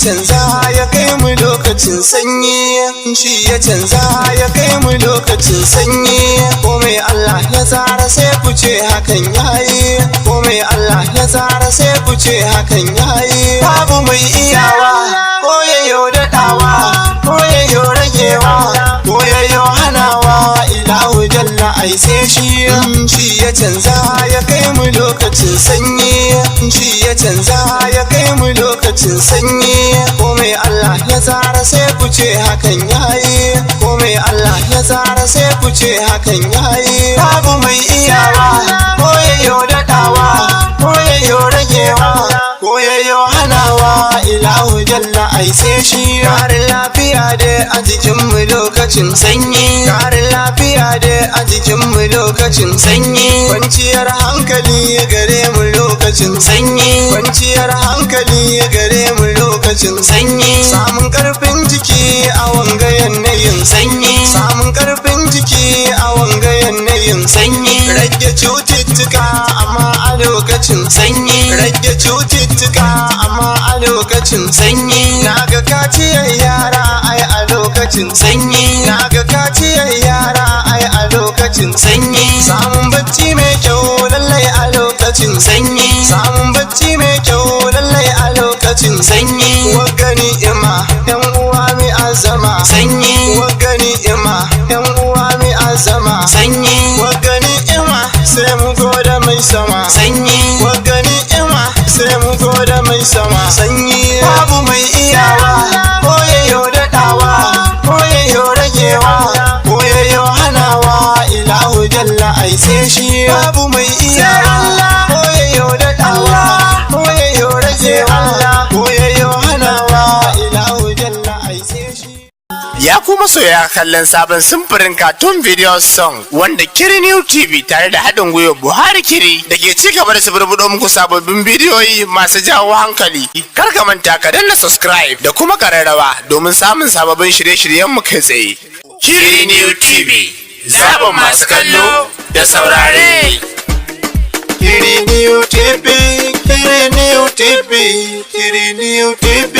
canza ya kai mu lokacin sanyi, shi ya canza ya kai mu lokacin sanyi. Komai Allah ya tsara sai ku ce hakan yayi, komai Allah ya tsara sai ku ce hakan yayi. Babu mai iyawa ko yayo daɗawa, ko yayo ragewa, ko yayo hanawa. Ilahu jalla ai sai shi ya canza ya kai mu lokacin sanyi, shi ya canza ya kai mu lokacin sanyi. Komai Allah ya tsara sai ku ce hakan yayi, komai Allah ya tsara sai ku ce hakan yayi. Babu mai iyawa ko yayo daɗawa, ko yayo ragewa, ko yayo hanawa. Ilahu jalla ai sai shi. Karin lafiya dai a jikin mu lokacin sanyi, karin lafiya dai a jikin mu lokacin sanyi. Kwanciyar hankali gare mu lokacin sanyi, kwanciyar hankali gare mu lokacin sanyi. Samun karfin jiki a wanga yanayin sanyi, samun karfin jiki a wanga yanayin sanyi. Rage cututtuka amma a lokacin sanyi, rage cututtuka amma a lokacin sanyi. Naga kaciyar yara ai a lokacin sanyi, naga kaciyar yara ai a lokacin sanyi. Samun bacci mai kyau lallai a lokacin sanyi, samun bacci mai kyau lallai a lokacin sanyi. Wagga ni'ima yan uwa mi azama sanyi, wagga ni'ima yan uwa mi azama sanyi. Wagga ni'ima sai mu goda mai sama sanyi, wagga ni'ima sai mu goda mai sama sanyi. Babu mai iyawa ko yayo daɗawa, ko yayo ragewa, ko yayo hanawa. Ilahu jalla ai sai shi. Babu mai iyawa ko yayo daɗawa, ko yayo ragewa, ko yayo hanawa. Ilahu jalla ai sai shi. Ya kuma soya kallon sabon simfirin cartoon video song wanda Kiri New TV tare da haɗin gwiwa Buhari Kiri da ke ci gaba da suburbuɗo muku sababbin bidiyoyi masu jawo hankali. Kar ka manta ka danna subscribe da kuma ƙararrawa domin samun sababbin shirye-shiryen mu kai tsaye. Kiri New TV, zaɓin masu kallo da saurare. Kiri New TV, Kiri New TV, Kiri New TV.